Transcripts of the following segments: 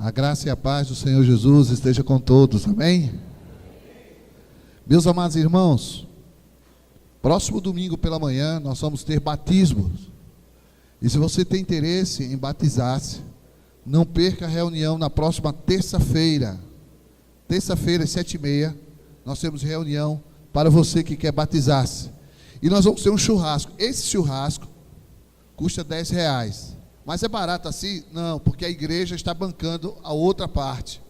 A graça e a paz do Senhor Jesus esteja com todos, amém? Meus amados irmãos, próximo domingo pela manhã nós vamos ter batismos. E se você tem interesse em batizar-se, não perca a reunião na próxima terça-feira. Terça-feira, às 7h30, nós temos reunião para você que quer batizar-se. E nós vamos ter um churrasco. Esse churrasco custa R$10. Mas é barato assim? Não, porque a igreja está bancando a outra parte.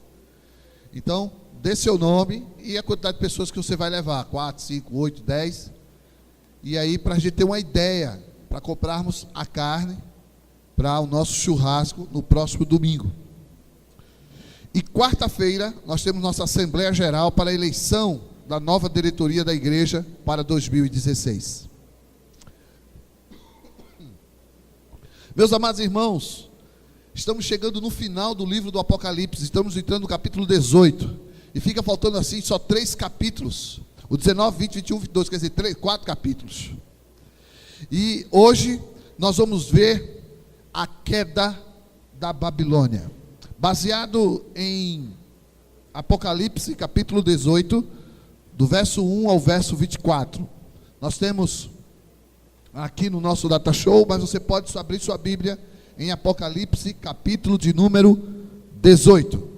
Então, dê seu nome e a quantidade de pessoas que você vai levar. 4, 5, 8, 10. E aí, para a gente ter uma ideia, para comprarmos a carne para o nosso churrasco no próximo domingo. E quarta-feira, nós temos nossa Assembleia Geral para a eleição da nova diretoria da igreja para 2016. Meus amados irmãos, estamos chegando no final do livro do Apocalipse, estamos entrando no capítulo 18, e fica faltando assim só 3 capítulos, o 19, 20, 21, 22, quer dizer, 4 capítulos. E hoje nós vamos ver a queda da Babilônia, baseado em Apocalipse capítulo 18, do verso 1 ao verso 24. Nós temos aqui no nosso data show, mas você pode abrir sua Bíblia em Apocalipse, capítulo de número 18.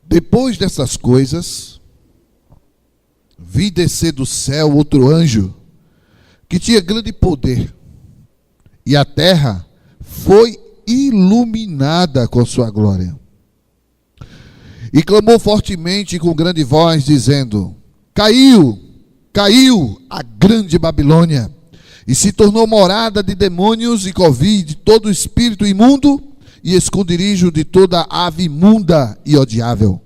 Depois dessas coisas, vi descer do céu outro anjo, que tinha grande poder, e a terra foi iluminada com sua glória. E clamou fortemente com grande voz, dizendo: Caiu a grande Babilônia, e se tornou morada de demônios e covil de todo espírito imundo, e esconderijo de toda ave imunda e odiável.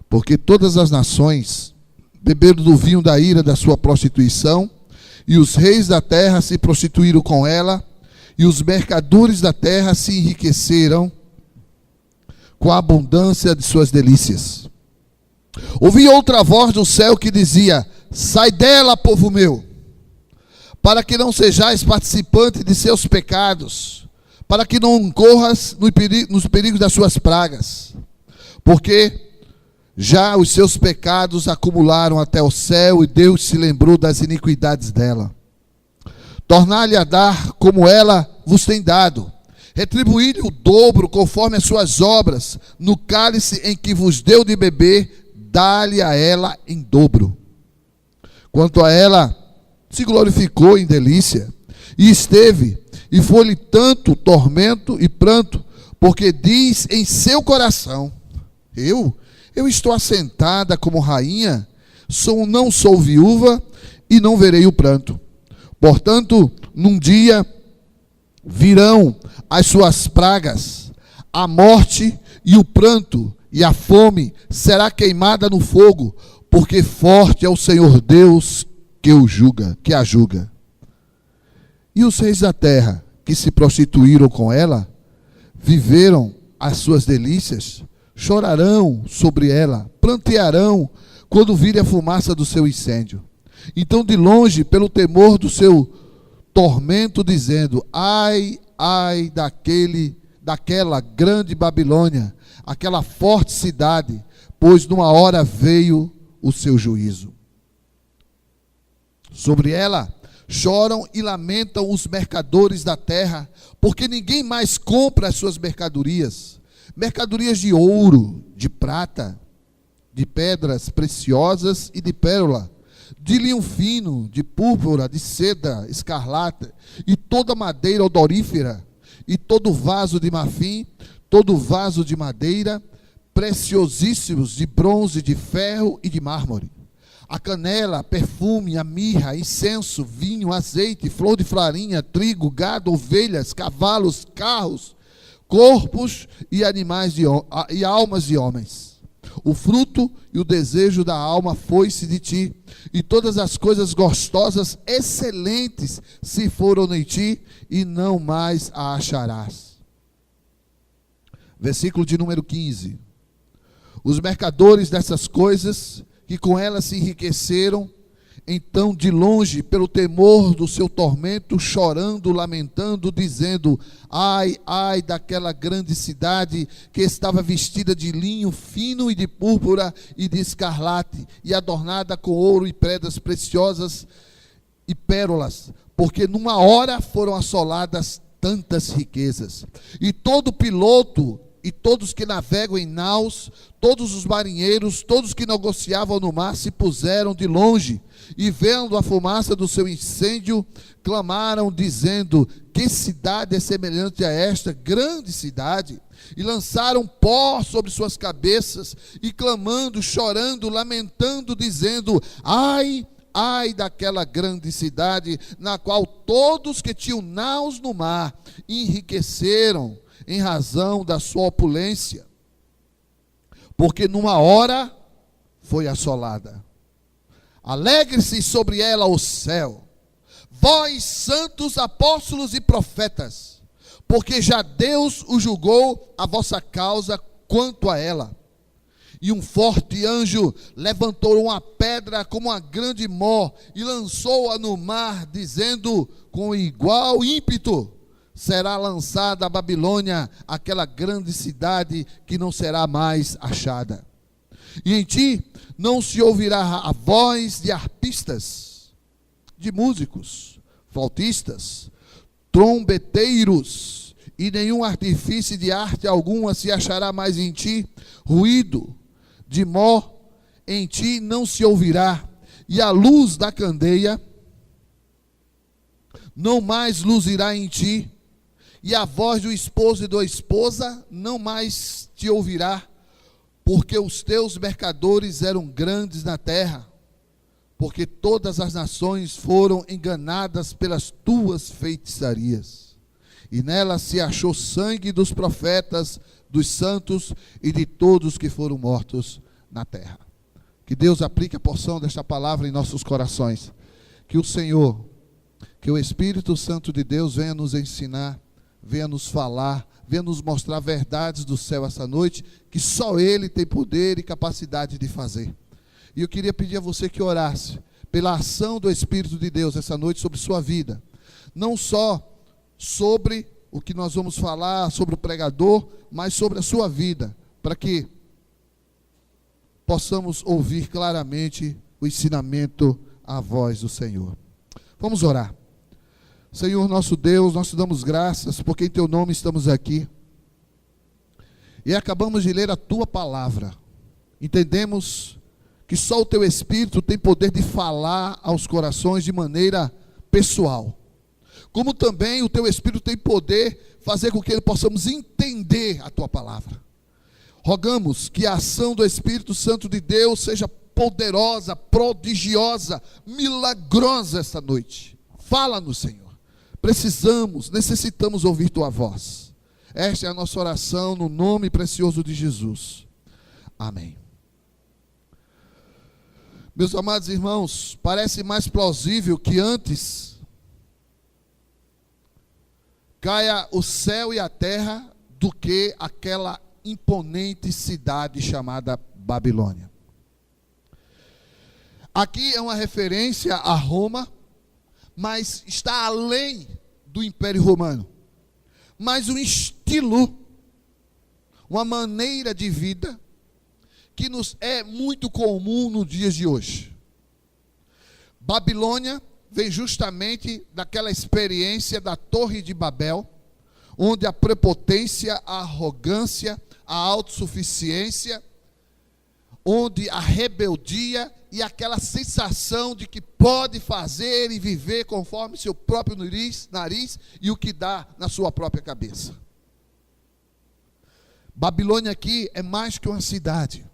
Porque todas as nações beberam do vinho da ira da sua prostituição, e os reis da terra se prostituíram com ela, e os mercadores da terra se enriqueceram com a abundância de suas delícias. Ouvi outra voz do céu que dizia: Sai dela, povo meu, para que não sejais participante de seus pecados, para que não incorras nos perigos das suas pragas, porque já os seus pecados acumularam até o céu, e Deus se lembrou das iniquidades dela. Tornar-lhe a dar como ela vos tem dado, retribuir-lhe o dobro conforme as suas obras, no cálice em que vos deu de beber, dá-lhe a ela em dobro. Quanto a ela, se glorificou em delícia, e esteve, e foi-lhe tanto tormento e pranto, porque diz em seu coração: Eu estou assentada como rainha, não sou viúva, e não verei o pranto. Portanto, num dia virão as suas pragas, a morte e o pranto, e a fome será queimada no fogo, porque forte é o Senhor Deus que a julga. E os reis da terra, que se prostituíram com ela, viveram as suas delícias, chorarão sobre ela, prantearão quando virem a fumaça do seu incêndio. Então, de longe, pelo temor do seu tormento, dizendo: Ai, ai daquela grande Babilônia, aquela forte cidade, pois numa hora veio o seu juízo. Sobre ela choram e lamentam os mercadores da terra, porque ninguém mais compra as suas mercadorias de ouro, de prata, de pedras preciosas e de pérola, de linho fino, de púrpura, de seda escarlata, e toda madeira odorífera, e todo vaso de marfim, todo vaso de madeira, preciosíssimos, de bronze, de ferro e de mármore. A canela, perfume, a mirra, incenso, vinho, azeite, flor de farinha, trigo, gado, ovelhas, cavalos, carros, corpos e animais e almas de homens. O fruto e o desejo da alma foi-se de ti, e todas as coisas gostosas, excelentes, se foram em ti, e não mais a acharás. Versículo de número 15. Os mercadores dessas coisas, que com elas se enriqueceram, então de longe, pelo temor do seu tormento, chorando, lamentando, dizendo: ai, ai daquela grande cidade que estava vestida de linho fino e de púrpura e de escarlate, e adornada com ouro e pedras preciosas e pérolas, porque numa hora foram assoladas tantas riquezas. E todo piloto e todos que navegam em naus, todos os marinheiros, todos que negociavam no mar, se puseram de longe, e vendo a fumaça do seu incêndio, clamaram, dizendo: que cidade é semelhante a esta grande cidade? E lançaram pó sobre suas cabeças, e clamando, chorando, lamentando, dizendo: ai, ai daquela grande cidade, na qual todos que tinham naus no mar enriqueceram em razão da sua opulência, porque numa hora foi assolada. Alegre-se sobre ela o céu, vós santos apóstolos e profetas, porque já Deus o julgou a vossa causa quanto a ela. E um forte anjo levantou uma pedra como uma grande mó e lançou-a no mar, dizendo com igual ímpeto: será lançada a Babilônia, aquela grande cidade que não será mais achada. E em ti não se ouvirá a voz de arpistas, de músicos, flautistas, trombeteiros, e nenhum artifício de arte alguma se achará mais em ti. Ruído de mó em ti não se ouvirá, e a luz da candeia não mais luzirá em ti, e a voz do esposo e da esposa não mais te ouvirá, porque os teus mercadores eram grandes na terra, porque todas as nações foram enganadas pelas tuas feitiçarias, e nela se achou sangue dos profetas, dos santos e de todos que foram mortos na terra. Que Deus aplique a porção desta palavra em nossos corações, que o Senhor, que o Espírito Santo de Deus venha nos ensinar, venha nos falar, venha nos mostrar verdades do céu essa noite, que só Ele tem poder e capacidade de fazer. E eu queria pedir a você que orasse pela ação do Espírito de Deus essa noite sobre sua vida, não só sobre o que nós vamos falar, sobre o pregador, mas sobre a sua vida, para que possamos ouvir claramente o ensinamento, a voz do Senhor. Vamos orar. Senhor nosso Deus, nós te damos graças, porque em teu nome estamos aqui, e acabamos de ler a tua palavra. Entendemos que só o teu Espírito tem poder de falar aos corações de maneira pessoal, como também o teu Espírito tem poder fazer com que possamos entender a tua palavra. Rogamos que a ação do Espírito Santo de Deus seja poderosa, prodigiosa, milagrosa esta noite. Fala-nos, Senhor. Necessitamos ouvir tua voz. Esta é a nossa oração no nome precioso de Jesus. Amém. Meus amados irmãos, parece mais plausível que antes caia o céu e a terra do que aquela imponente cidade chamada Babilônia. Aqui é uma referência a Roma, mas está além do Império Romano. Mas um estilo, uma maneira de vida que nos é muito comum nos dias de hoje. Babilônia vem justamente daquela experiência da Torre de Babel, onde a prepotência, a arrogância, a autossuficiência, onde a rebeldia e aquela sensação de que pode fazer e viver conforme seu próprio nariz e o que dá na sua própria cabeça. Babilônia aqui é mais que uma cidade,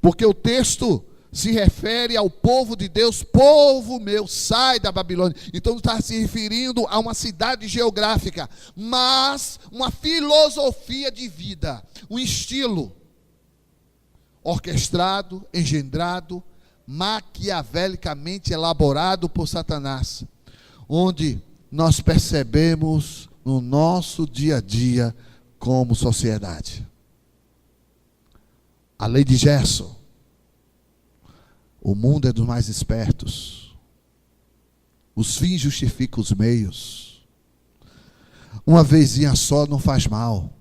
porque o texto se refere ao povo de Deus: povo meu, sai da Babilônia. Então está se referindo a uma cidade geográfica, mas uma filosofia de vida, um estilo orquestrado, engendrado, maquiavelicamente elaborado por Satanás, onde nós percebemos no nosso dia a dia como sociedade. A lei de Gerson. O mundo é dos mais espertos. Os fins justificam os meios. Uma vezinha só não faz mal.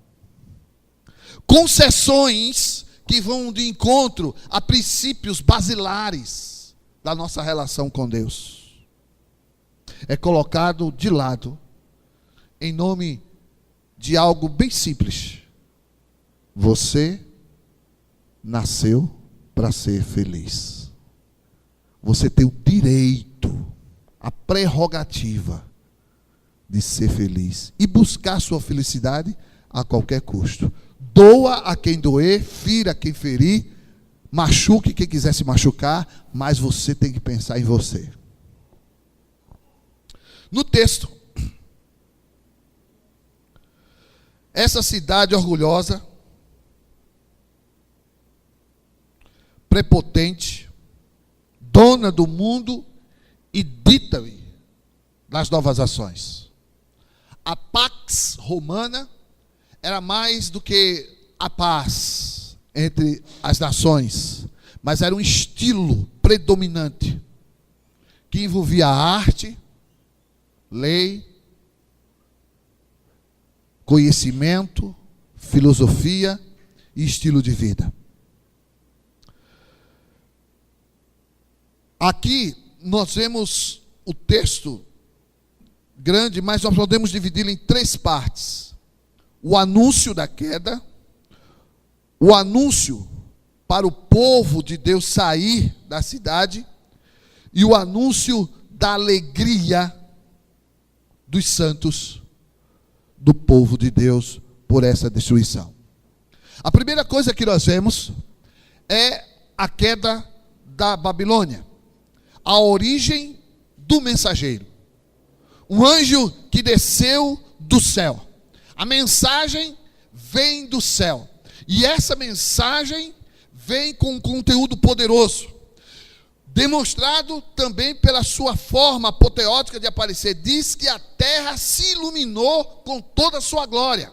Concessões que vão de encontro a princípios basilares da nossa relação com Deus. É colocado de lado em nome de algo bem simples. Você nasceu para ser feliz. Você tem o direito, a prerrogativa de ser feliz e buscar sua felicidade a qualquer custo. Doa a quem doer, fira quem ferir, machuque quem quiser se machucar, mas você tem que pensar em você. No texto, essa cidade orgulhosa, prepotente, dona do mundo e dita-lhe das novas ações. A pax romana era mais do que a paz entre as nações, mas era um estilo predominante que envolvia arte, lei, conhecimento, filosofia e estilo de vida. Aqui nós vemos o texto grande, mas nós podemos dividi-lo em 3 partes. O anúncio da queda, o anúncio para o povo de Deus sair da cidade e o anúncio da alegria dos santos do povo de Deus por essa destruição. A primeira coisa que nós vemos é a queda da Babilônia, a origem do mensageiro, um anjo que desceu do céu. A mensagem vem do céu, e essa mensagem vem com um conteúdo poderoso, demonstrado também pela sua forma apoteótica de aparecer. Diz que a terra se iluminou com toda a sua glória.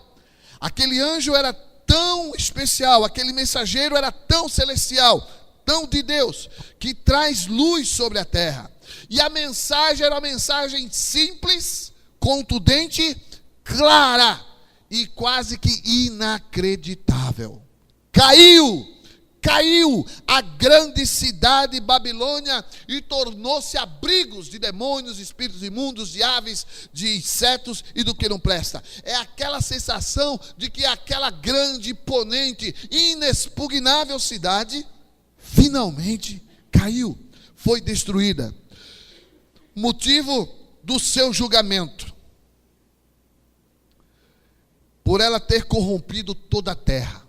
Aquele anjo era tão especial, aquele mensageiro era tão celestial, tão de Deus, que traz luz sobre a terra. E a mensagem era uma mensagem simples, contundente, clara e quase que inacreditável. Caiu a grande cidade Babilônia e tornou-se abrigos de demônios, espíritos imundos, de aves, de insetos e do que não presta. É aquela sensação de que aquela grande, imponente, inexpugnável cidade finalmente caiu, foi destruída. Motivo do seu julgamento: por ela ter corrompido toda a terra,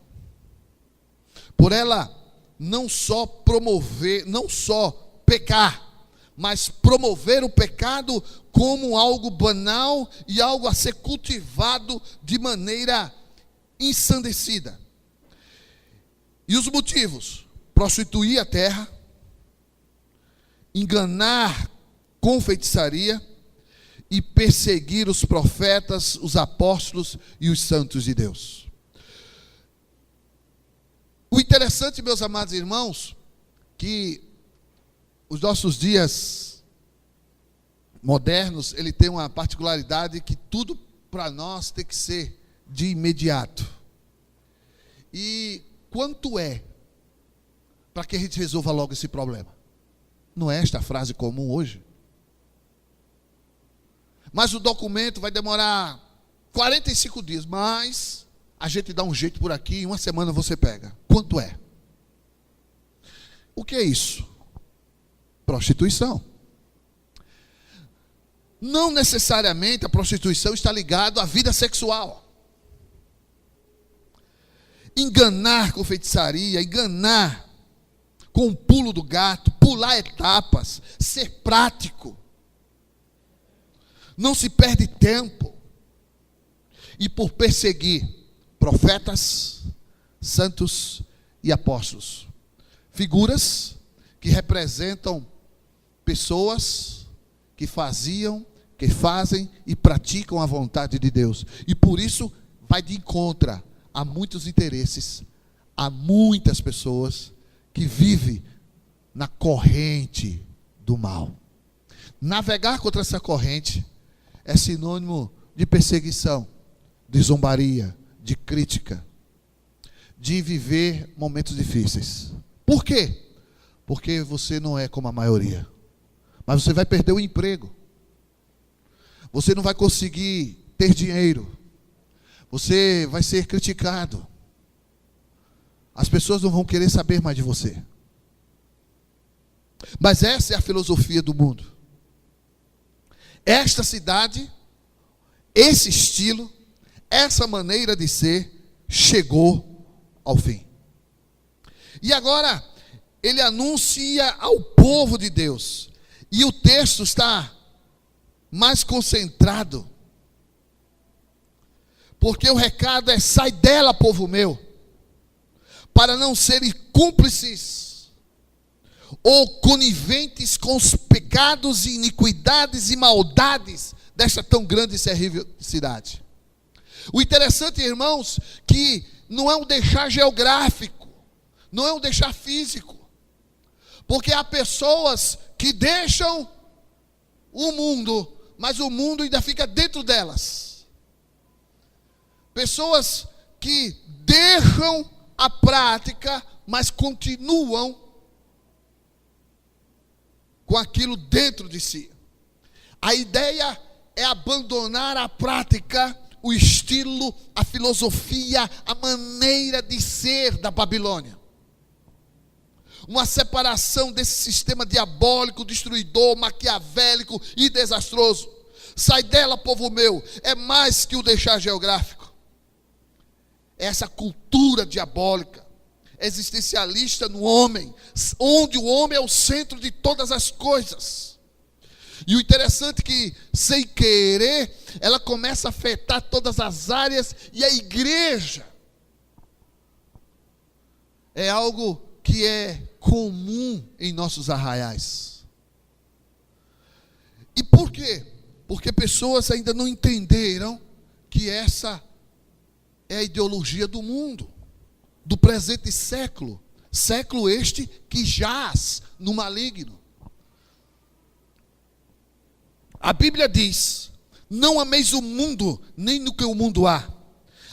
por ela não só pecar, mas promover o pecado como algo banal e algo a ser cultivado de maneira ensandecida. E os motivos: prostituir a terra, enganar com feitiçaria e perseguir os profetas, os apóstolos e os santos de Deus. O interessante, meus amados irmãos, que os nossos dias modernos, ele tem uma particularidade que tudo para nós tem que ser de imediato. E quanto é para que a gente resolva logo esse problema? Não é esta frase comum hoje? Mas o documento vai demorar 45 dias, mas a gente dá um jeito por aqui, em uma semana você pega. Quanto é? O que é isso? Prostituição. Não necessariamente a prostituição está ligada à vida sexual. Enganar com feitiçaria, enganar com o pulo do gato, pular etapas, ser prático. Não se perde tempo. E por perseguir profetas, santos e apóstolos, figuras que representam pessoas que faziam, que fazem e praticam a vontade de Deus. E por isso vai de encontro a muitos interesses, há muitas pessoas que vivem na corrente do mal. Navegar contra essa corrente é sinônimo de perseguição, de zombaria, de crítica, de viver momentos difíceis. Por quê? Porque você não é como a maioria. Mas você vai perder o emprego. Você não vai conseguir ter dinheiro. Você vai ser criticado. As pessoas não vão querer saber mais de você. Mas essa é a filosofia do mundo. Esta cidade, esse estilo, essa maneira de ser, chegou ao fim. E agora, ele anuncia ao povo de Deus. E o texto está mais concentrado. Porque o recado é: sai dela, povo meu, para não serem cúmplices ou coniventes com os pecados e iniquidades e maldades desta tão grande e terrível cidade. O interessante, irmãos, que não é um deixar geográfico, não é um deixar físico, porque há pessoas que deixam o mundo, mas o mundo ainda fica dentro delas. Pessoas que deixam a prática, mas continuam com aquilo dentro de si. A ideia é abandonar a prática, o estilo, a filosofia, a maneira de ser da Babilônia. Uma separação desse sistema diabólico, destruidor, maquiavélico e desastroso. Sai dela, povo meu. É mais que o deixar geográfico. É essa cultura diabólica, existencialista no homem, onde o homem é o centro de todas as coisas. E o interessante é que, sem querer, ela começa a afetar todas as áreas, e a igreja é algo que é comum em nossos arraiais. E por quê? Porque pessoas ainda não entenderam que essa é a ideologia do mundo, do presente século, século este que jaz no maligno. A Bíblia diz: não ameis o mundo, nem no que o mundo há.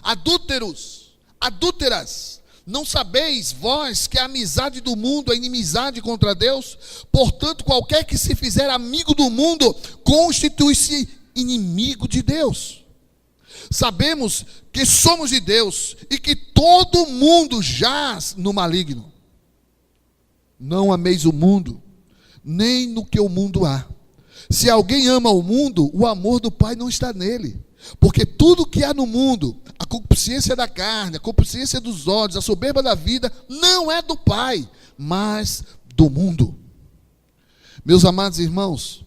Adúlteros, adúlteras, não sabeis vós que a amizade do mundo é inimizade contra Deus? Portanto, qualquer que se fizer amigo do mundo, constitui-se inimigo de Deus. Sabemos que somos de Deus e que todo mundo jaz no maligno. Não ameis o mundo, nem no que o mundo há. Se alguém ama o mundo, o amor do Pai não está nele. Porque tudo que há no mundo, a concupiscência da carne, a concupiscência dos olhos, a soberba da vida, não é do Pai, mas do mundo. Meus amados irmãos,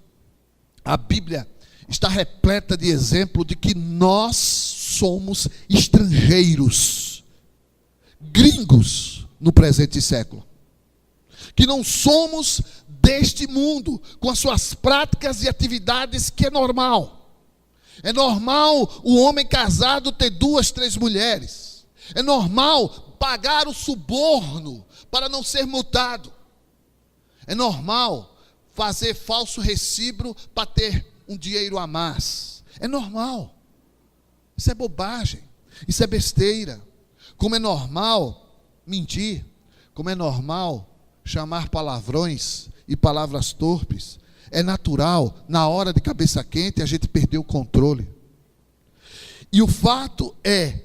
a Bíblia está repleta de exemplo de que nós somos estrangeiros, gringos no presente século. Que não somos deste mundo, com as suas práticas e atividades, que é normal. É normal o homem casado ter 2, 3 mulheres. É normal pagar o suborno para não ser multado. É normal fazer falso recibo para ter um dinheiro a mais. É normal. Isso é bobagem. Isso é besteira. Como é normal mentir. Como é normal chamar palavrões e palavras torpes. É natural, na hora de cabeça quente, a gente perder o controle. E o fato é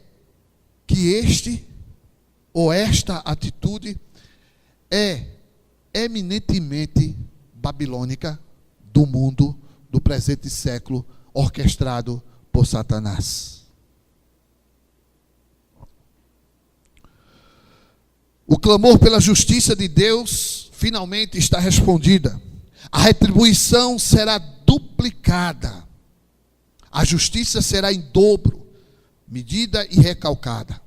que este ou esta atitude é eminentemente babilônica do mundo do presente século, orquestrado por Satanás. O clamor pela justiça de Deus finalmente está respondida. A retribuição será duplicada. A justiça será em dobro, medida e recalcada.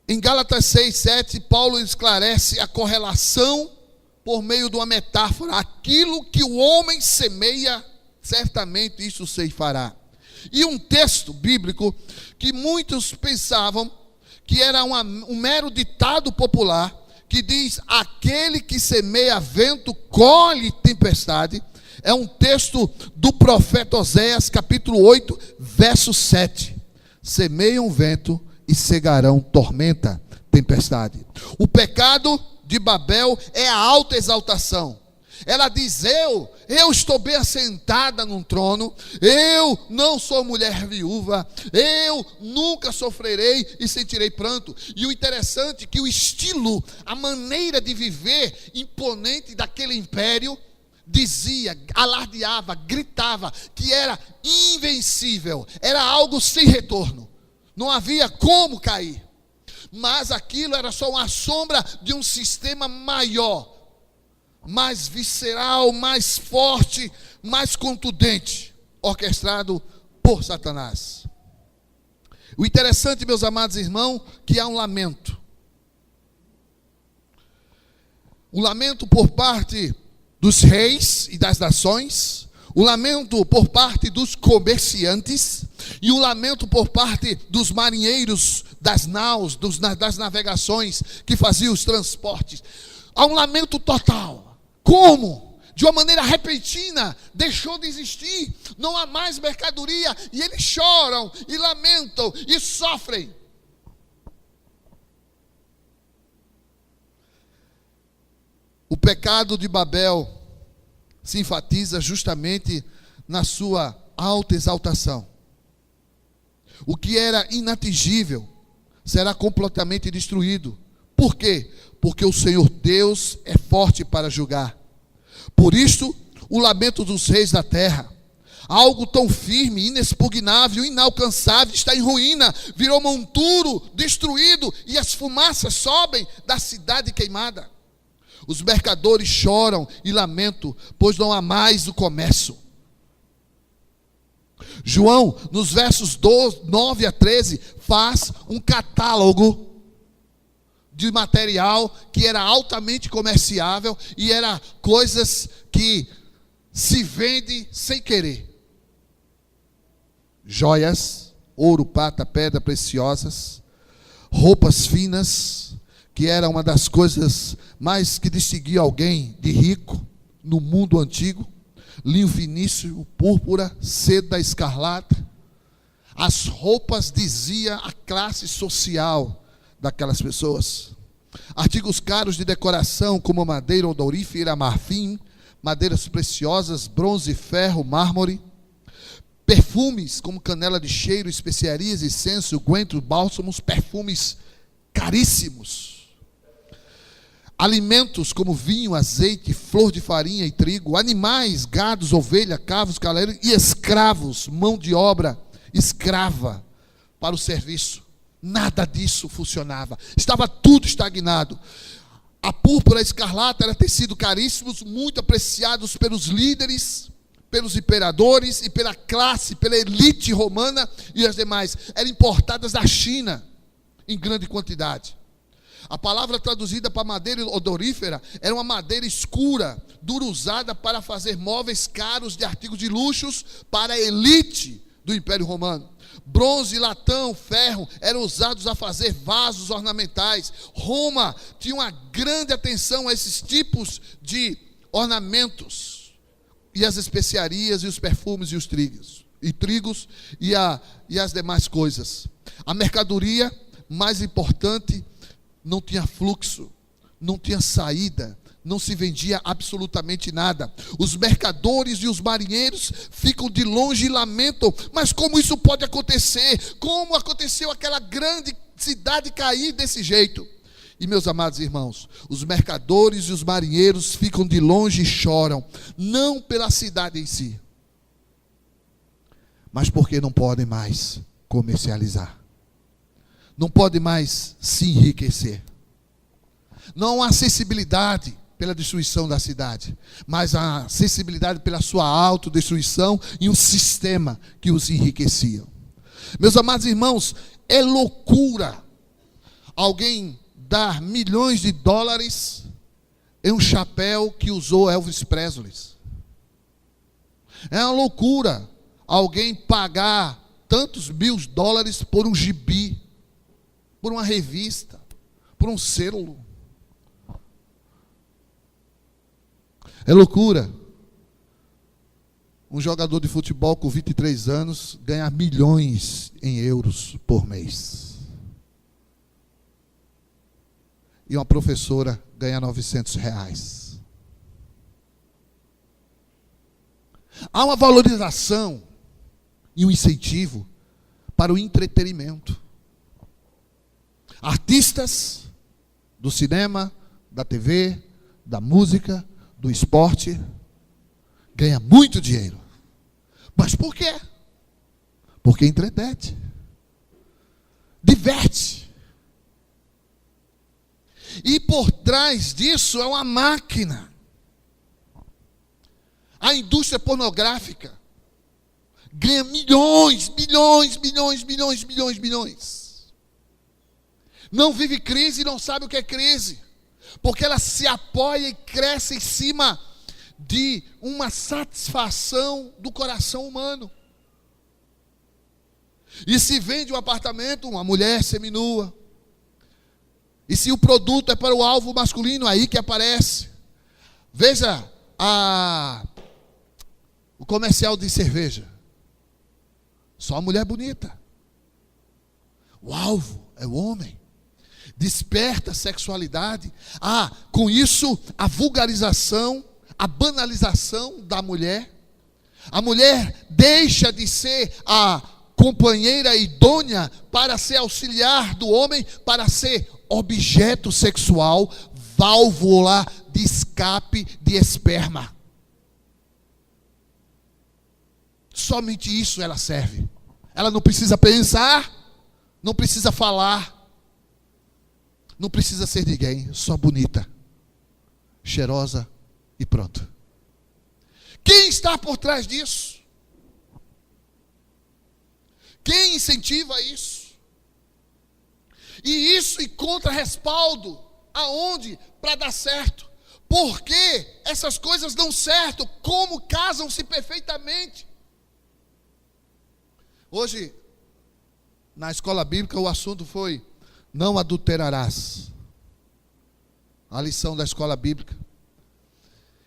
Em Gálatas 6, 7, Paulo esclarece a correlação por meio de uma metáfora. Aquilo que o homem semeia, certamente isso ceifará. E um texto bíblico que muitos pensavam que era um mero ditado popular, que diz: aquele que semeia vento, colhe tempestade. É um texto do profeta Oséias, capítulo 8, verso 7. Semeiam vento e cegarão tormenta, tempestade. O pecado de Babel é a alta exaltação. Ela diz: eu estou bem assentada num trono, eu não sou mulher viúva, eu nunca sofrerei e sentirei pranto. E o interessante é que o estilo, a maneira de viver imponente daquele império, dizia, alardeava, gritava que era invencível, era algo sem retorno, não havia como cair. Mas aquilo era só uma sombra de um sistema maior, mais visceral, mais forte, mais contundente, orquestrado por Satanás. O interessante, meus amados irmãos, que há um lamento. O lamento por parte dos reis e das nações, o lamento por parte dos comerciantes e o lamento por parte dos marinheiros das naus, das navegações que faziam os transportes. Há um lamento total. Como? De uma maneira repentina, deixou de existir, não há mais mercadoria, e eles choram, e lamentam, e sofrem. O pecado de Babel se enfatiza justamente na sua alta exaltação. O que era inatingível será completamente destruído. Por quê? Porque o Senhor Deus é forte para julgar. Por isto, o lamento dos reis da terra, algo tão firme, inexpugnável, inalcançável, está em ruína, virou monturo, destruído, e as fumaças sobem da cidade queimada. Os mercadores choram e lamentam, pois não há mais o comércio. João, nos versos 9 a 13, faz um catálogo de material que era altamente comerciável e era coisas que se vende sem querer. Joias, ouro, prata, pedra preciosas, roupas finas, que era uma das coisas mais que distinguia alguém de rico no mundo antigo, linho finíssimo, púrpura, seda escarlata. As roupas dizia a classe social daquelas pessoas. Artigos caros de decoração como madeira odorífera, marfim, madeiras preciosas, bronze, ferro, mármore. Perfumes como canela de cheiro, especiarias, incenso, guento, bálsamos, perfumes caríssimos. Alimentos como vinho, azeite, flor de farinha e trigo. Animais, gados, ovelha, cavos, cavaleiros e escravos, mão de obra escrava para o serviço. Nada disso funcionava. Estava tudo estagnado. A púrpura escarlata era tecido caríssimos, muito apreciados pelos líderes, pelos imperadores e pela classe, pela elite romana e as demais. Eram importadas da China em grande quantidade. A palavra traduzida para madeira odorífera era uma madeira escura, dura, usada para fazer móveis caros de artigos de luxos para a elite do Império Romano. Bronze, latão, ferro eram usados a fazer vasos ornamentais. Roma tinha uma grande atenção a esses tipos de ornamentos. E as especiarias, e os perfumes, e os trigos, e as demais coisas. A mercadoria mais importante não tinha fluxo, não tinha saída, não se vendia absolutamente nada. Os mercadores e os marinheiros ficam de longe e lamentam: mas como isso pode acontecer? Como aconteceu aquela grande cidade cair desse jeito? E meus amados irmãos, os mercadores e os marinheiros ficam de longe e choram, não pela cidade em si, mas porque não podem mais comercializar, não podem mais se enriquecer. Não há sensibilidade pela destruição da cidade, mas há sensibilidade pela sua autodestruição e um sistema que os enriquecia. Meus amados irmãos, é loucura alguém dar milhões de dólares em um chapéu que usou Elvis Presley. É uma loucura alguém pagar tantos mil dólares por um gibi. por uma revista, por um selo. É loucura. Um jogador de futebol com 23 anos ganhar milhões em euros por mês. E uma professora ganha R$900. Há uma valorização e um incentivo para o entretenimento. Artistas do cinema, da TV, da música, do esporte, ganham muito dinheiro. Mas por quê? Porque entretém, diverte. E por trás disso é uma máquina. A indústria pornográfica ganha milhões. Não vive crise e não sabe o que é crise. Porque ela se apoia e cresce em cima de uma satisfação do coração humano. E se vende um apartamento, uma mulher seminua. E se o produto é para o alvo masculino, aí que aparece. Veja o comercial de cerveja. Só a mulher bonita. O alvo é o homem. Desperta a sexualidade. Com isso, a vulgarização, a banalização da mulher. A mulher deixa de ser a companheira idônea para ser auxiliar do homem, para ser objeto sexual, válvula de escape de esperma. Somente isso ela serve. Ela não precisa pensar, não precisa falar, não precisa ser ninguém, só bonita, cheirosa e pronto. Quem está por trás disso? Quem incentiva isso? E isso encontra respaldo aonde? Para dar certo. Porque essas coisas dão certo, como casam-se perfeitamente. Hoje, na escola bíblica, o assunto foi: não adulterarás. A lição da escola bíblica.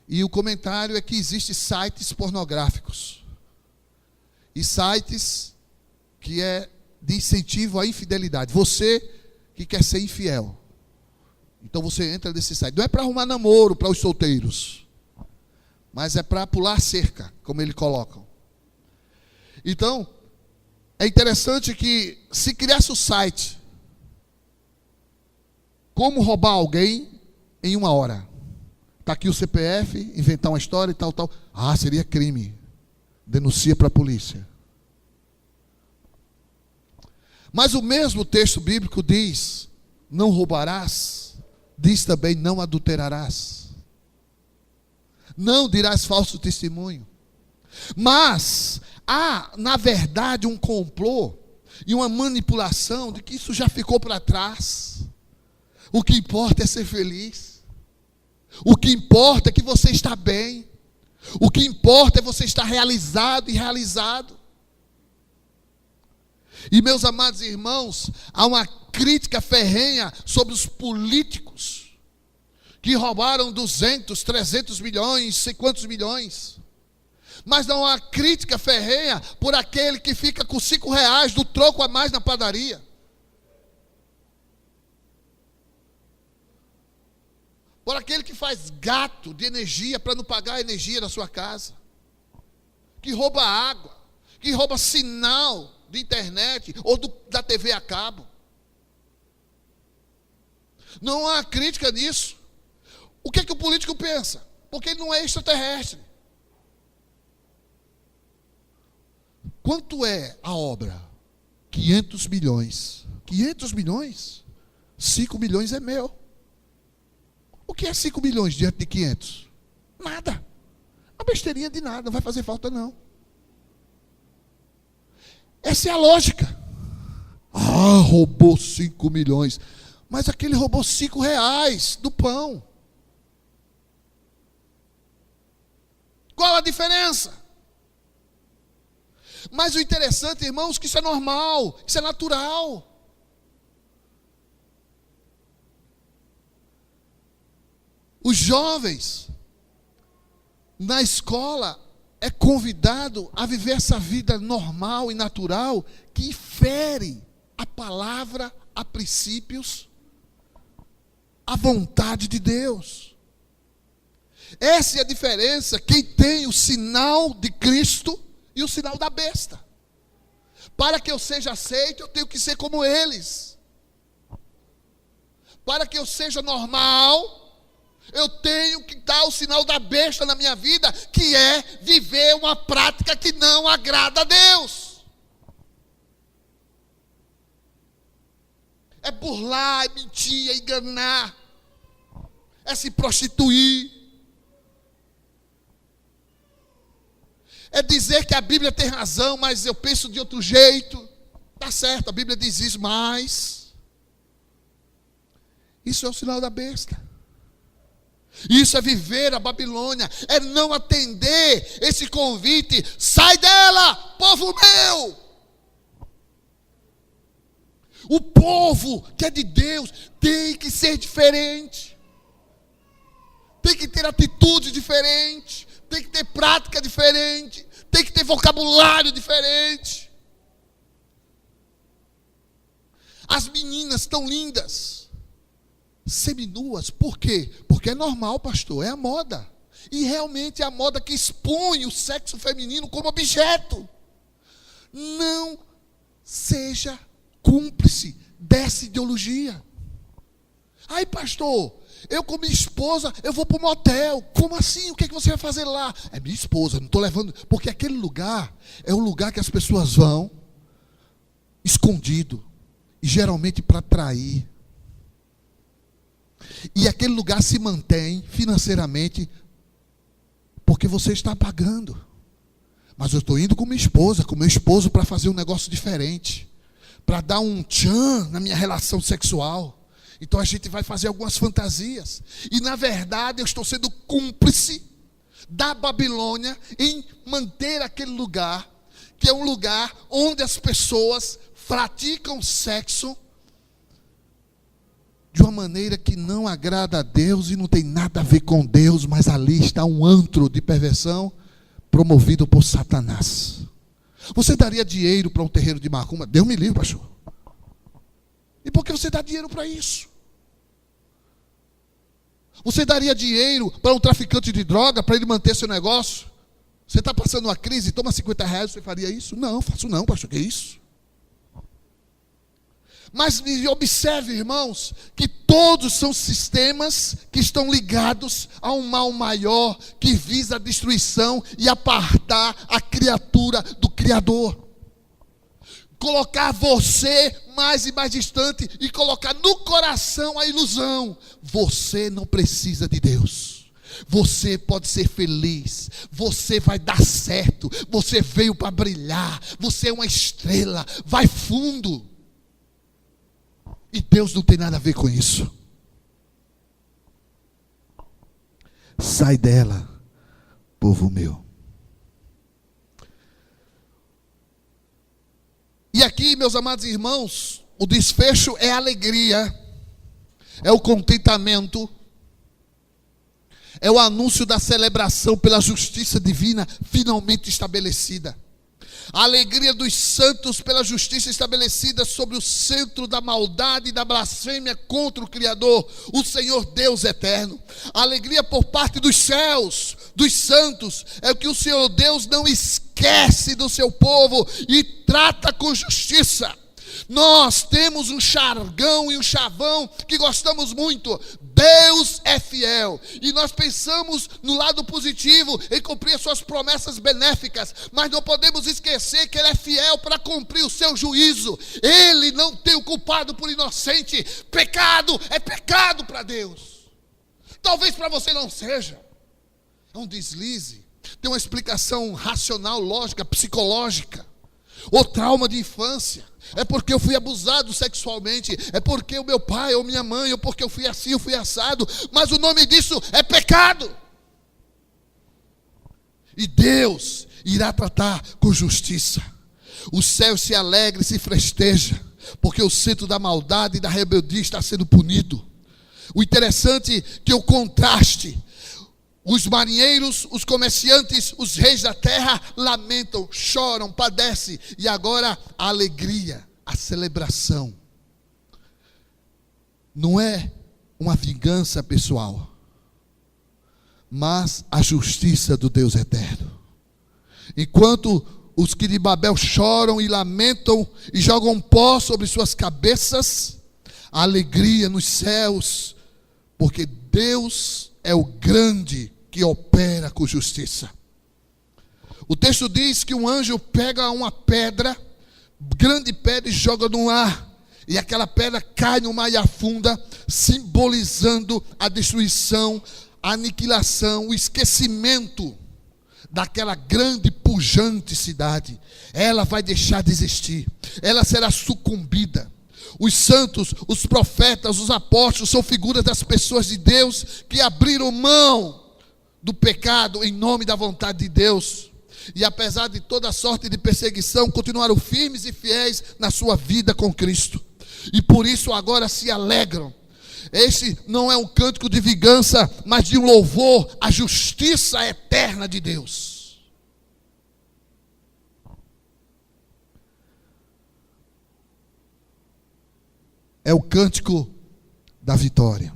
E o comentário é que existem sites pornográficos. E sites que é de incentivo à infidelidade. Você que quer ser infiel. Então você entra nesse site. Não é para arrumar namoro para os solteiros. Mas é para pular cerca, como eles colocam. Então, é interessante que se criasse o site, como roubar alguém em 1 hora. Está aqui o CPF, inventar uma história e tal. Seria crime. Denuncia para a polícia. Mas o mesmo texto bíblico diz: não roubarás. Diz também: não adulterarás. Não dirás falso testemunho. Mas há, na verdade, um complô e uma manipulação de que isso já ficou para trás. O que importa é ser feliz. O que importa é que você está bem. O que importa é você estar realizado e realizado. E, meus amados irmãos, há uma crítica ferrenha sobre os políticos que roubaram 200, 300 milhões, sei quantos milhões. Mas não há crítica ferrenha por aquele que fica com R$5 do troco a mais na padaria. Por aquele que faz gato de energia para não pagar a energia da sua casa. Que rouba água, que rouba sinal de internet ou da TV a cabo. Não há crítica nisso. O que é que o político pensa? Porque ele não é extraterrestre. Quanto é a obra? 500 milhões. 500 milhões? 5 milhões é meu. O que é 5 milhões diante de 500? Nada. Uma besteirinha de nada, não vai fazer falta não. Essa é a lógica. Roubou 5 milhões. Mas aquele roubou R$5 do pão. Qual a diferença? Mas o interessante, irmãos, que isso é normal, isso é natural. jovens, na escola, é convidado a viver essa vida normal e natural que fere a palavra, a princípios, a vontade de Deus. Essa é a diferença, quem tem o sinal de Cristo e o sinal da besta. Para que eu seja aceito, eu tenho que ser como eles. Para que eu seja normal, eu tenho que dar o sinal da besta na minha vida, que é viver uma prática que não agrada a Deus. É burlar, é mentir, é enganar, é se prostituir. É dizer que a Bíblia tem razão, mas eu penso de outro jeito. Está certo, a Bíblia diz isso, mas isso é o sinal da besta. Isso é viver a Babilônia, é não atender esse convite. Sai dela, povo meu. O povo que é de Deus tem que ser diferente. Tem que ter atitude diferente. Tem que ter prática diferente. Tem que ter vocabulário diferente. As meninas tão lindas, seminuas, por quê? Porque é normal, pastor, é a moda. E realmente é a moda que expõe o sexo feminino como objeto. Não seja cúmplice dessa ideologia. Ai, pastor, eu com minha esposa, eu vou para um motel. Como assim? O que é que você vai fazer lá? É minha esposa, não estou levando. Porque aquele lugar é o lugar que as pessoas vão escondido. E geralmente para trair. E aquele lugar se mantém financeiramente porque você está pagando. Mas eu estou indo com minha esposa, com meu esposo, para fazer um negócio diferente. Para dar um tchan na minha relação sexual. Então a gente vai fazer algumas fantasias. E na verdade eu estou sendo cúmplice da Babilônia em manter aquele lugar, que é um lugar onde as pessoas praticam sexo de uma maneira que não agrada a Deus e não tem nada a ver com Deus, mas ali está um antro de perversão promovido por Satanás. Você daria dinheiro para um terreiro de macumba? Deus me livre, pastor. E por que você dá dinheiro para isso? Você daria dinheiro para um traficante de droga, para ele manter seu negócio? Você está passando uma crise, toma R$50, você faria isso? Não, faço não, pastor, que isso? Mas observe, irmãos, que todos são sistemas que estão ligados a um mal maior que visa a destruição e apartar a criatura do Criador. Colocar você mais e mais distante e colocar no coração a ilusão. Você não precisa de Deus. Você pode ser feliz, você vai dar certo, você veio para brilhar, você é uma estrela, vai fundo. E Deus não tem nada a ver com isso. Sai dela, povo meu. E aqui, meus amados irmãos, o desfecho é a alegria, é o contentamento, é o anúncio da celebração pela justiça divina finalmente estabelecida. A alegria dos santos pela justiça estabelecida sobre o centro da maldade e da blasfêmia contra o Criador, o Senhor Deus eterno. A alegria por parte dos céus, dos santos, é o que o Senhor Deus não esquece do seu povo e trata com justiça. Nós temos um jargão e um chavão que gostamos muito. Deus é fiel. E nós pensamos no lado positivo, em cumprir as suas promessas benéficas. Mas não podemos esquecer que Ele é fiel para cumprir o seu juízo. Ele não tem o culpado por inocente. Pecado é pecado para Deus. Talvez para você não seja. É um deslize. Tem uma explicação racional, lógica, psicológica. Ou trauma de infância. É porque eu fui abusado sexualmente. É porque o meu pai ou minha mãe, ou porque eu fui assim, eu fui assado. Mas o nome disso é pecado. E Deus irá tratar com justiça. O céu se alegra e se festeja, porque o centro da maldade e da rebeldia está sendo punido. O interessante é que o contraste, os marinheiros, os comerciantes, os reis da terra lamentam, choram, padecem, e agora a alegria, a celebração. Não é uma vingança pessoal, mas a justiça do Deus eterno. Enquanto os que de Babel choram e lamentam e jogam pó sobre suas cabeças, a alegria nos céus, porque Deus é o grande que opera com justiça. O texto diz que um anjo pega uma pedra, grande pedra, e joga no ar, e aquela pedra cai no mar e afunda, simbolizando a destruição, a aniquilação, o esquecimento daquela grande, pujante cidade. Ela vai deixar de existir, ela será sucumbida. Os santos, os profetas, os apóstolos são figuras das pessoas de Deus que abriram mão do pecado em nome da vontade de Deus. E apesar de toda sorte de perseguição, continuaram firmes e fiéis na sua vida com Cristo. E por isso agora se alegram. Este não é um cântico de vingança, mas de um louvor à justiça eterna de Deus. É o cântico da vitória.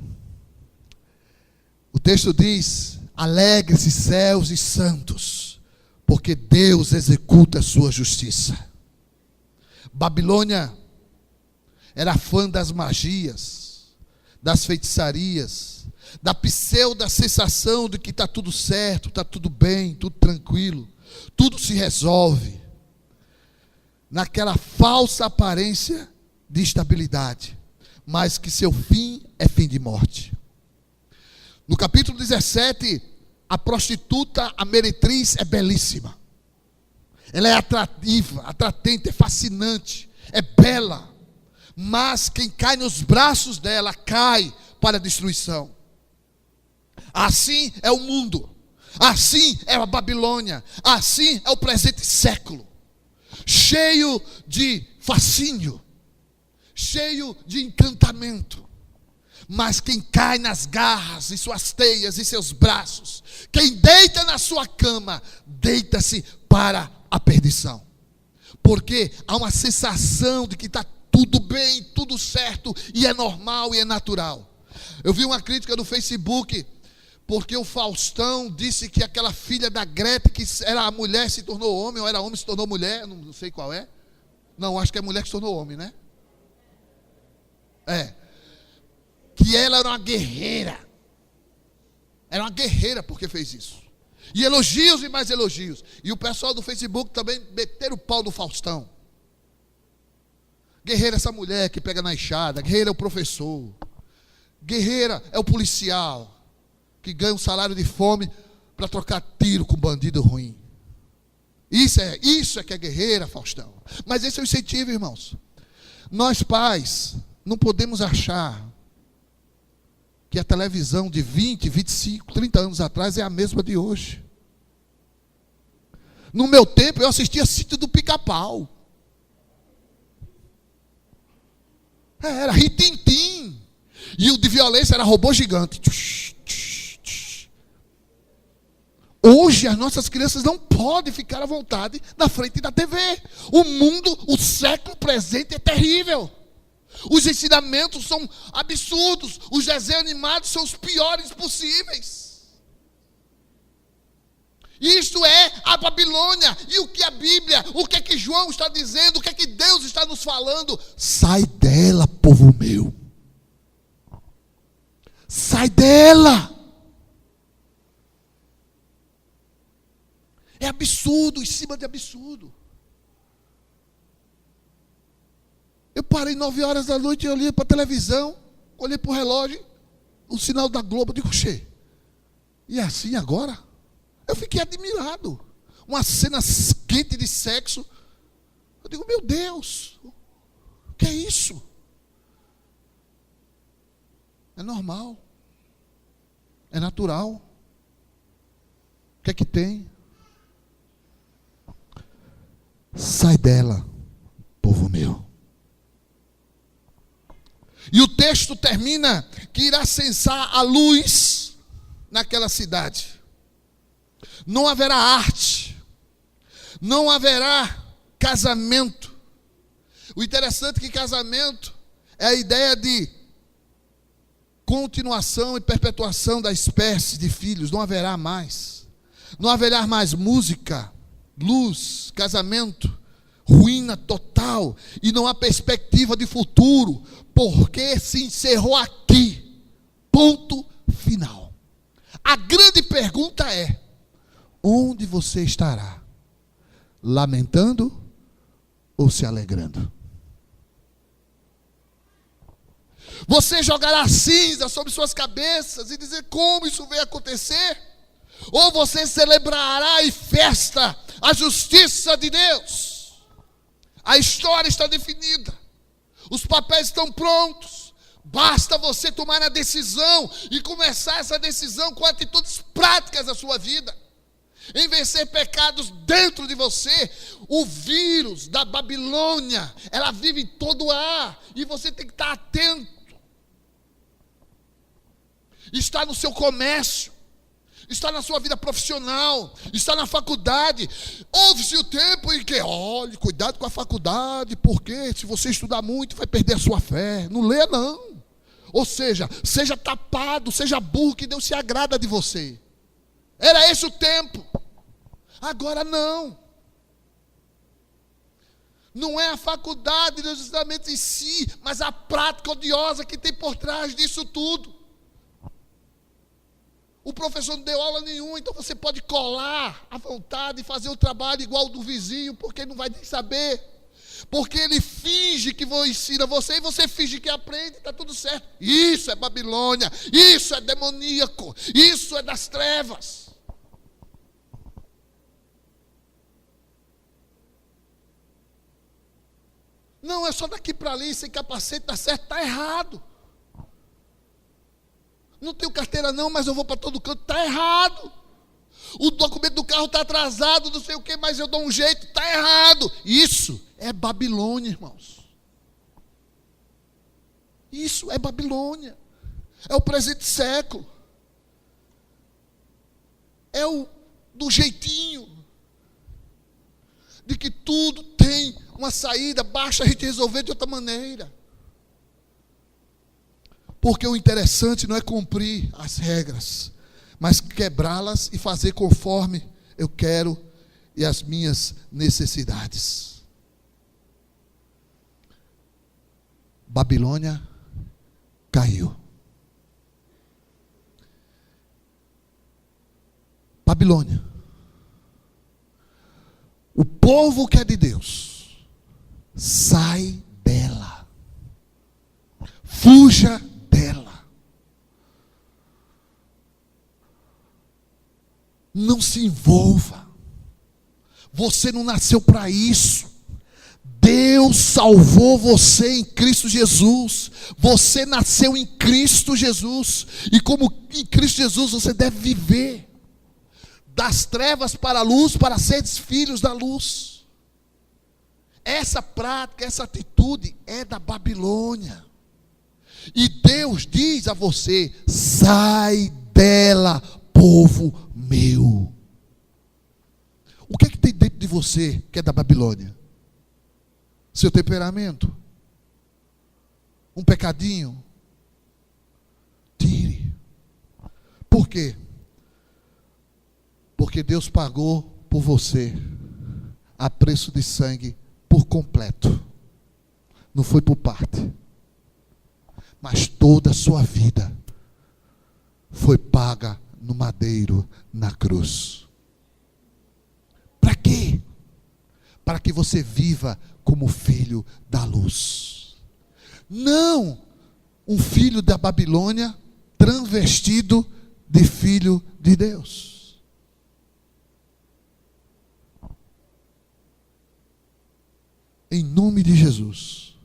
O texto diz: alegre-se céus e santos, porque Deus executa a sua justiça. Babilônia era fã das magias, das feitiçarias, da pseudo sensação de que está tudo certo, está tudo bem, tudo tranquilo, tudo se resolve, naquela falsa aparência de estabilidade, mas que seu fim é fim de morte. No capítulo 17, a prostituta, a meretriz, é belíssima. Ela é atrativa, atratente, é fascinante, é bela. Mas quem cai nos braços dela, cai para a destruição. Assim é o mundo. Assim é a Babilônia. Assim é o presente século. Cheio de fascínio, cheio de encantamento. Mas quem cai nas garras, em suas teias, em seus braços, quem deita na sua cama, deita-se para a perdição. Porque há uma sensação de que está tudo bem, tudo certo, e é normal e é natural. Eu vi uma crítica no Facebook, porque o Faustão disse que aquela filha da Greta, que era a mulher, se tornou homem, ou era homem, se tornou mulher, não sei qual é. Não, acho que é mulher que se tornou homem, né? É. Que ela era uma guerreira. Era uma guerreira porque fez isso. E elogios e mais elogios. E o pessoal do Facebook também meteram o pau no Faustão. Guerreira é essa mulher que pega na enxada. Guerreira é o professor. Guerreira é o policial que ganha um salário de fome para trocar tiro com bandido ruim. Isso é que é guerreira, Faustão. Mas esse é o incentivo, irmãos. Nós pais não podemos achar que a televisão de 20, 25, 30 anos atrás é a mesma de hoje. No meu tempo eu assistia Sítio do Pica-Pau. Era Rin-Tin-Tin. E o de violência era Robô Gigante. Hoje as nossas crianças não podem ficar à vontade na frente da TV. O mundo, o século presente é terrível. Os ensinamentos são absurdos. Os desenhos animados são os piores possíveis. Isto é a Babilônia. E o que a Bíblia, o que é que João está dizendo, o que é que Deus está nos falando? Sai dela, povo meu. Sai dela. É absurdo, em cima de absurdo. Eu parei 9 horas da noite e olhei para a televisão, olhei para o relógio, o sinal da Globo, eu digo, xê, e é assim agora? Eu fiquei admirado. Uma cena quente de sexo. Eu digo, meu Deus, o que é isso? É normal. É natural. O que é que tem? Sai dela, povo meu. E o texto termina que irá cessar a luz naquela cidade. Não haverá arte, não haverá casamento. O interessante é que casamento é a ideia de continuação e perpetuação da espécie de filhos. Não haverá mais. Não haverá mais música, luz, casamento, ruína total. E não há perspectiva de futuro, porque se encerrou aqui. Ponto final. A grande pergunta é: onde você estará? Lamentando ou se alegrando? Você jogará cinza sobre suas cabeças e dizer: como isso veio acontecer? Ou você celebrará em festa a justiça de Deus? A história está definida, os papéis estão prontos, basta você tomar a decisão e começar essa decisão com atitudes práticas da sua vida, em vencer pecados dentro de você. O vírus da Babilônia, ela vive em todo o ar, e você tem que estar atento. Está no seu comércio, está na sua vida profissional, está na faculdade. Houve-se o tempo em que, olhe, cuidado com a faculdade, porque se você estudar muito, vai perder a sua fé. Não lê, não. Ou seja, seja tapado, seja burro, que Deus se agrada de você. Era esse o tempo. Agora não. Não é a faculdade dos ensinamentos em si, mas a prática odiosa que tem por trás disso tudo. O professor não deu aula nenhuma, então você pode colar à vontade e fazer o trabalho igual ao do vizinho, porque ele não vai nem saber. Porque ele finge que ensina você e você finge que aprende, está tudo certo. Isso é Babilônia, isso é demoníaco, isso é das trevas. Não, é só daqui para ali, sem capacete, está certo, está errado. Não tenho carteira não, mas eu vou para todo canto. Está errado. O documento do carro está atrasado, não sei o que, mas eu dou um jeito. Está errado. Isso é Babilônia, irmãos. Isso é Babilônia. É o presente século. É o do jeitinho. De que tudo tem uma saída, basta a gente resolver de outra maneira. Porque o interessante não é cumprir as regras, mas quebrá-las e fazer conforme eu quero e as minhas necessidades. Babilônia caiu. Babilônia. O povo que é de Deus, sai dela. Fuja dela. Não se envolva. Você não nasceu para isso. Deus salvou você em Cristo Jesus. Você nasceu em Cristo Jesus. E como em Cristo Jesus você deve viver. Das trevas para a luz, para seres filhos da luz. Essa prática, essa atitude é da Babilônia. E Deus diz a você: sai dela, povo meu. O que é que tem dentro de você que é da Babilônia? Seu temperamento? Um pecadinho? Tire. Por quê? Porque Deus pagou por você a preço de sangue por completo. Não foi por parte. Mas toda a sua vida foi paga no madeiro, na cruz. Para quê? Para que você viva como filho da luz. Não um filho da Babilônia transvestido de filho de Deus. Em nome de Jesus.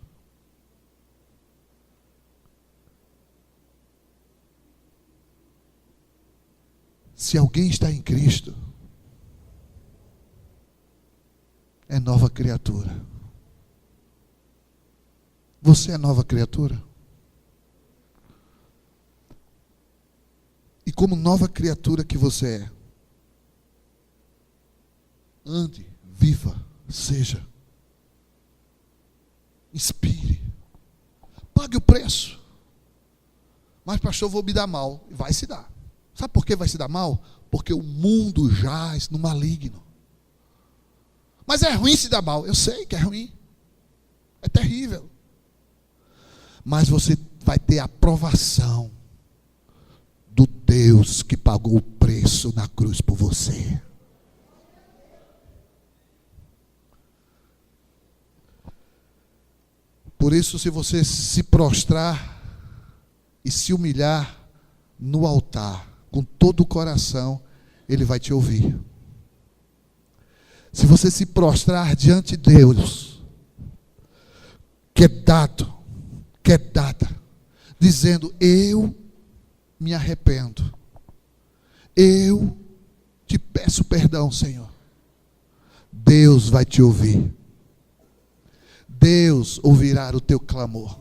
Se alguém está em Cristo, é nova criatura. Você é nova criatura? como nova criatura que você é. Ande, viva, seja. Inspire. Pague o preço. Mas, pastor, eu vou me dar mal. Vai se dar. Sabe por que vai se dar mal? Porque o mundo jaz no maligno. Mas é ruim se dar mal. Eu sei que é ruim. É terrível. Mas você vai ter a aprovação do Deus que pagou o preço na cruz por você. Por isso, se você se prostrar e se humilhar no altar, com todo o coração, Ele vai te ouvir. Se você se prostrar diante de Deus, que é dado, que é dada, dizendo: eu me arrependo, eu te peço perdão, Senhor, Deus vai te ouvir. Deus ouvirá o teu clamor.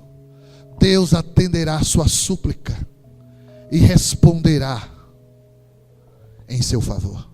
Deus atenderá a sua súplica e responderá em seu favor.